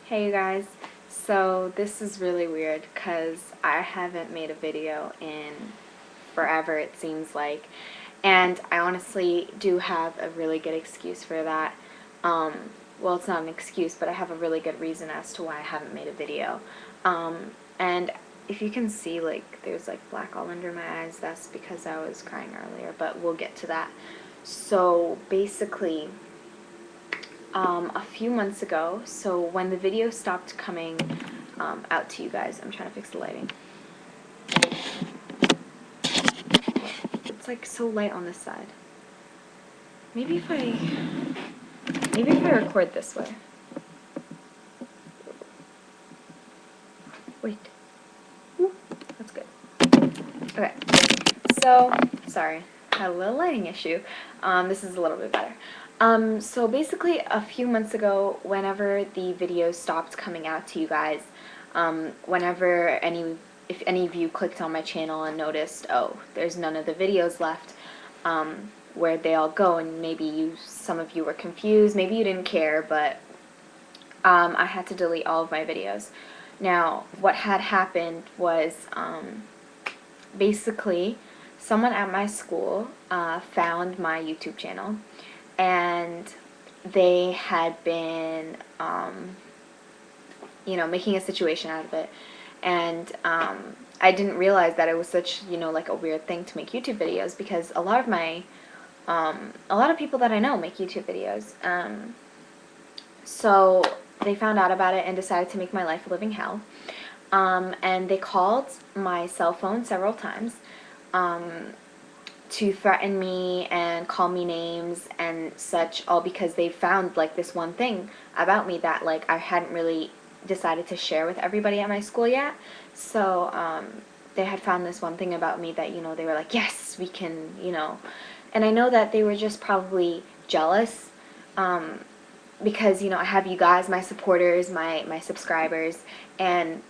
Hey you guys, so this is really weird because I haven't made a video in forever, it seems like, and I honestly do have a really good excuse for that. Well, it's not an excuse, but I have a really good reason as to why I haven't made a video. And if you can see, like, there's like black all under my eyes, that's because I was crying earlier, but we'll get to that. So basically, a few months ago, so when the video stopped coming out to you guys, I'm trying to fix the lighting. It's like so light on this side. Maybe if I record this way. Wait. Ooh, that's good. Okay. So, sorry, had a little lighting issue. This is a little bit better. So basically a few months ago, whenever the videos stopped coming out to you guys, if any of you clicked on my channel and noticed, oh, there's none of the videos left, where'd they all go, and maybe some of you were confused, maybe you didn't care, but I had to delete all of my videos. Now, what had happened was, basically, someone at my school found my YouTube channel, and they had been, making a situation out of it, and I didn't realize that it was such, like a weird thing to make YouTube videos, because a lot of people that I know make YouTube videos, so they found out about it and decided to make my life a living hell. And they called my cell phone several times to threaten me and call me names and such, all because they found like this one thing about me that like I hadn't really decided to share with everybody at my school yet. So they had found this one thing about me that, they were like, yes, we can, and I know that they were just probably jealous, because, I have you guys, my supporters, my subscribers, and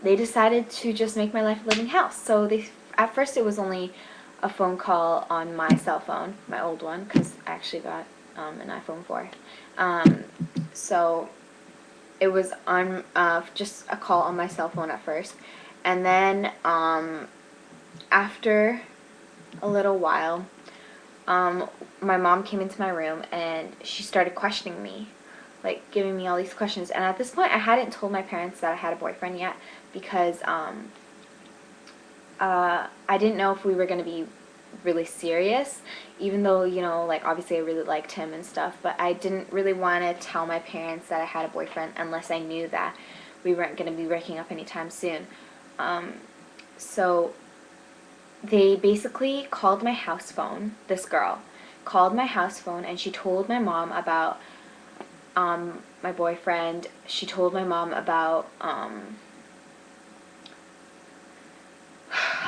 they decided to just make my life a living hell. So at first it was only a phone call on my cell phone, my old one, because I actually got an iPhone 4. So it was on just a call on my cell phone at first, and then after a little while, my mom came into my room and she started questioning me, like giving me all these questions. And at this point I hadn't told my parents that I had a boyfriend yet, because I didn't know if we were going to be really serious, even though, like obviously I really liked him and stuff, but I didn't really want to tell my parents that I had a boyfriend unless I knew that we weren't going to be breaking up anytime soon. So they basically called my house phone. This girl called my house phone and she told my mom about my boyfriend. She told my mom about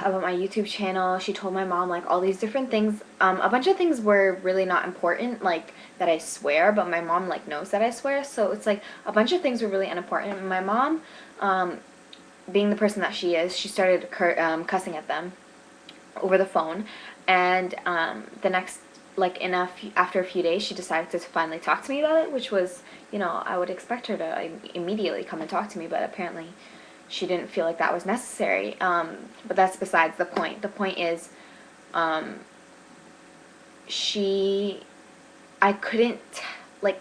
my YouTube channel. She told my mom like all these different things. A bunch of things were really not important, like that I swear, but my mom like knows that I swear, so it's like a bunch of things were really unimportant. And my mom, being the person that she is, she started cussing at them over the phone, and the next, like after a few days, she decided to finally talk to me about it, which was, I would expect her to immediately come and talk to me, but apparently she didn't feel like that was necessary. But that's besides the point. The point is, I couldn't, like,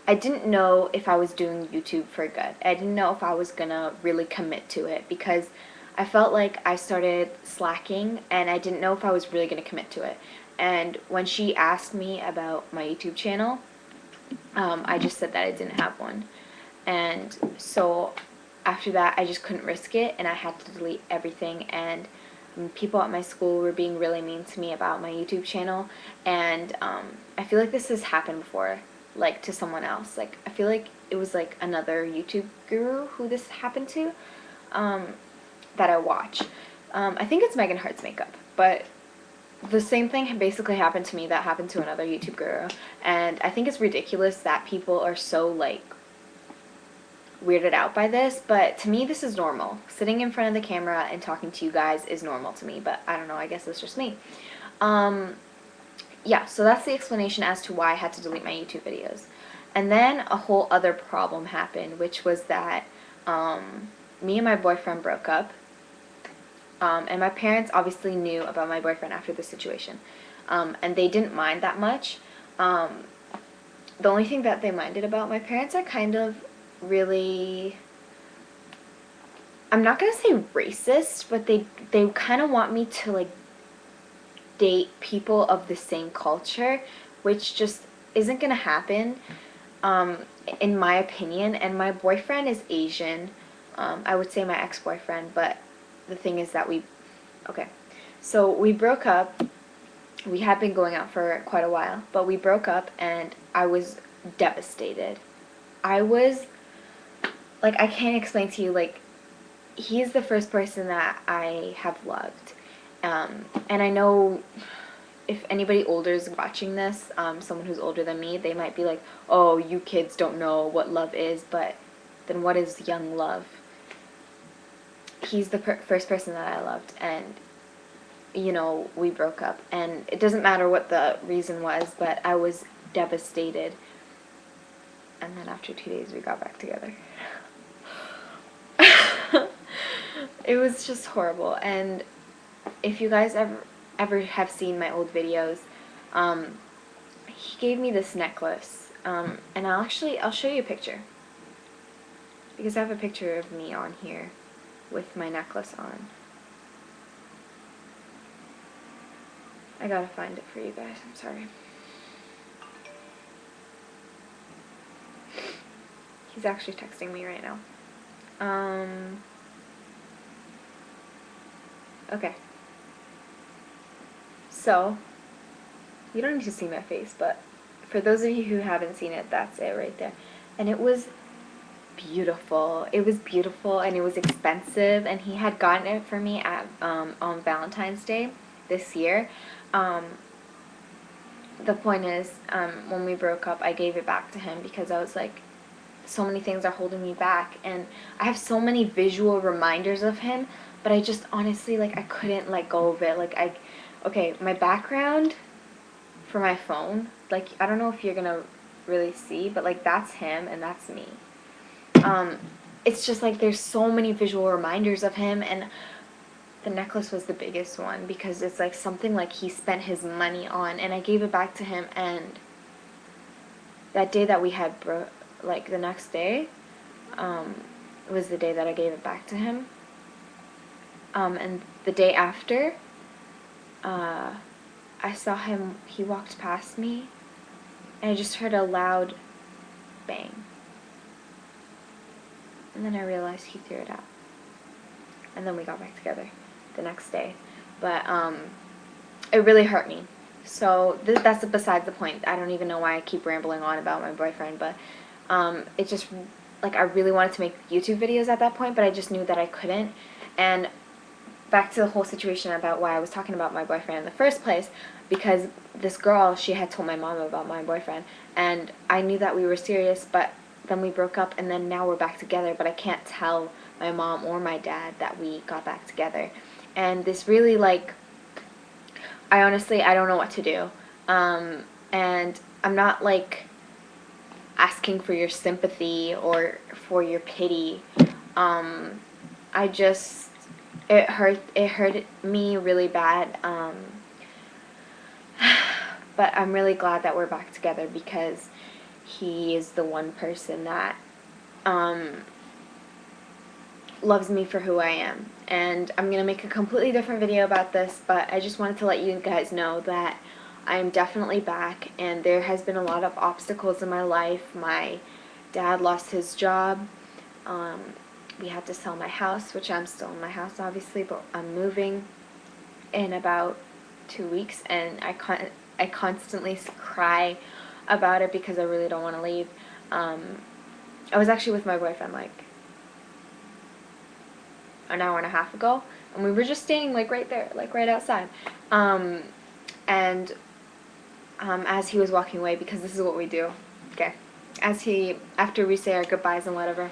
I didn't know if I was doing YouTube for good. I didn't know if I was gonna really commit to it, because I felt like I started slacking and I didn't know if I was really gonna commit to it. And when she asked me about my YouTube channel, I just said that I didn't have one. And so after that, I just couldn't risk it, and I had to delete everything. And people at my school were being really mean to me about my YouTube channel, and I feel like this has happened before, like to someone else. Like I feel like it was like another YouTube guru who this happened to, that I watch. I think it's Megan Hart's Makeup, but the same thing basically happened to me that happened to another YouTube guru, and I think it's ridiculous that people are so like weirded out by this, but to me this is normal. Sitting in front of the camera and talking to you guys is normal to me, but I don't know, I guess it's just me. Yeah, so that's the explanation as to why I had to delete my YouTube videos. And then a whole other problem happened, which was that me and my boyfriend broke up. And my parents obviously knew about my boyfriend after the situation. And they didn't mind that much. The only thing that they minded about, my parents are kind of really, I'm not going to say racist, but they kind of want me to like date people of the same culture, which just isn't going to happen, in my opinion. And my boyfriend is Asian. I would say my ex-boyfriend, but the thing is that okay, so we broke up. We had been going out for quite a while, but we broke up and I was devastated. I was, like, I can't explain to you, like, he's the first person that I have loved. And I know if anybody older is watching this, someone who's older than me, they might be like, oh, you kids don't know what love is, but then what is young love? He's the first person that I loved, and, you know, we broke up. And it doesn't matter what the reason was, but I was devastated. And then after 2 days, we got back together. It was just horrible. And if you guys ever have seen my old videos, he gave me this necklace, and I'll show you a picture, because I have a picture of me on here with my necklace on. I gotta find it for you guys, I'm sorry. He's actually texting me right now. Okay. So, you don't need to see my face, but for those of you who haven't seen it, that's it right there. And it was beautiful. It was beautiful, and it was expensive, and he had gotten it for me at on Valentine's Day this year. The point is, when we broke up, I gave it back to him because I was like, so many things are holding me back, and I have so many visual reminders of him, but I just honestly, like, I couldn't let go of it. Like, okay, my background for my phone, like, I don't know if you're gonna really see, but like, that's him and that's me. It's just like there's so many visual reminders of him, and the necklace was the biggest one because it's like something like he spent his money on, and I gave it back to him. And that day that we had like the next day was the day that I gave it back to him. And the day after, I saw him, he walked past me, and I just heard a loud bang. And then I realized he threw it out. And then we got back together the next day. But it really hurt me. So that's besides the point. I don't even know why I keep rambling on about my boyfriend, but it just, like, I really wanted to make YouTube videos at that point, but I just knew that I couldn't. And back to the whole situation about why I was talking about my boyfriend in the first place, because this girl, she had told my mom about my boyfriend, and I knew that we were serious, but then we broke up, and then now we're back together, but I can't tell my mom or my dad that we got back together. And this really, like, I honestly don't know what to do. And I'm not, like, asking for your sympathy or for your pity. I just, it hurt me really bad. But I'm really glad that we're back together because he is the one person that loves me for who I am. And I'm going to make a completely different video about this, but I just wanted to let you guys know that I am definitely back, and there has been a lot of obstacles in my life. My dad lost his job. We had to sell my house, which I'm still in my house obviously, but I'm moving in about 2 weeks, and I constantly cry about it because I really don't want to leave. I was actually with my boyfriend like an hour and a half ago, and we were just standing like right there, like right outside. As he was walking away, because this is what we do, okay, after we say our goodbyes and whatever,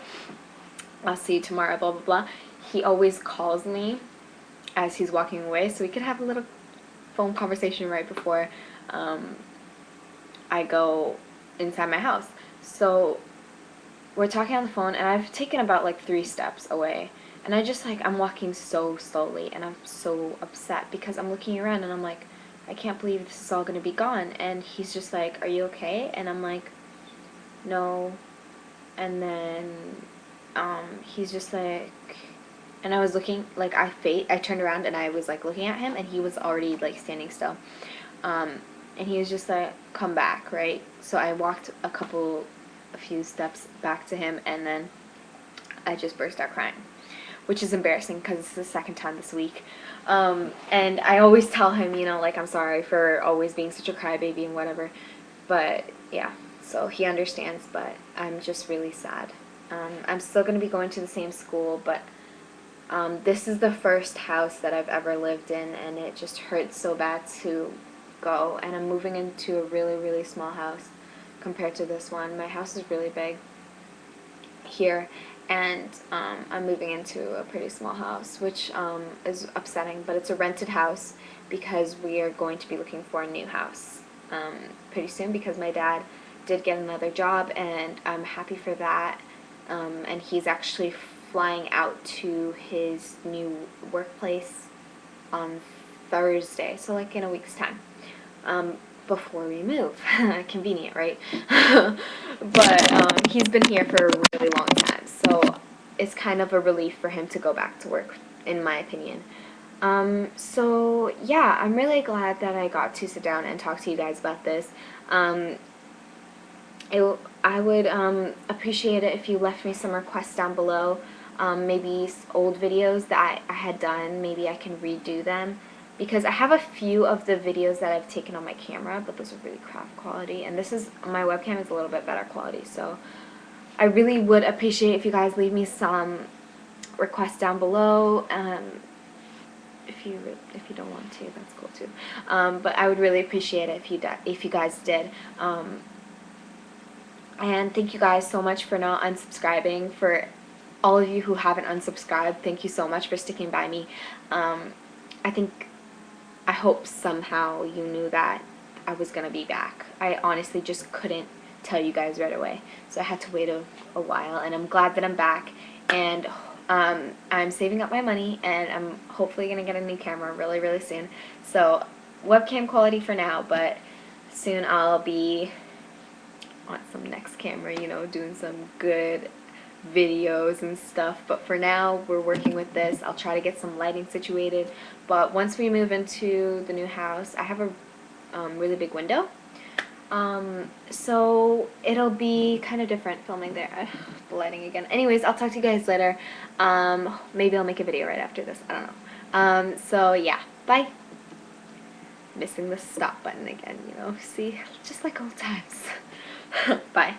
I'll see you tomorrow, blah blah blah, he always calls me as he's walking away so we could have a little phone conversation right before I go inside my house. So we're talking on the phone, and I've taken about like 3 steps away, and I'm walking so slowly, and I'm so upset because I'm looking around and I'm like, I can't believe this is all gonna be gone. And he's just like, are you okay? And I'm like, no. And then he's just like, and I was looking, like, I turned around and I was like looking at him, and he was already like standing still. And he was just like, come back, right? So I walked a few steps back to him, and then I just burst out crying, which is embarrassing because it's the second time this week. And I always tell him, like, I'm sorry for always being such a crybaby and whatever. But yeah, so he understands, but I'm just really sad. I'm still going to be going to the same school, but this is the first house that I've ever lived in, and it just hurts so bad to go. And I'm moving into a really, really small house compared to this one. My house is really big here, and I'm moving into a pretty small house, which is upsetting, but it's a rented house because we are going to be looking for a new house pretty soon, because my dad did get another job, and I'm happy for that. And he's actually flying out to his new workplace on Thursday, so like in a week's time, before we move. Convenient, right? But he's been here for a really long time, so it's kind of a relief for him to go back to work, in my opinion. So yeah, I'm really glad that I got to sit down and talk to you guys about this. I would appreciate it if you left me some requests down below. Maybe old videos that I had done, maybe I can redo them. Because I have a few of the videos that I've taken on my camera, but those are really crap quality. And my webcam is a little bit better quality. So I really would appreciate if you guys leave me some requests down below. If you don't want to, that's cool too. But I would really appreciate it if you guys did. And thank you guys so much for not unsubscribing. For all of you who haven't unsubscribed, thank you so much for sticking by me. I hope somehow you knew that I was going to be back. I honestly just couldn't tell you guys right away. So I had to wait a while, and I'm glad that I'm back. And I'm saving up my money, and I'm hopefully going to get a new camera really, really soon. So webcam quality for now, but soon I'll be on some next camera, doing some good videos and stuff. But for now, we're working with this. I'll try to get some lighting situated. But once we move into the new house, I have a really big window. So it'll be kind of different filming there. The lighting again. Anyways, I'll talk to you guys later. Maybe I'll make a video right after this. I don't know. So yeah, bye. Missing the stop button again, see? Just like old times. Bye.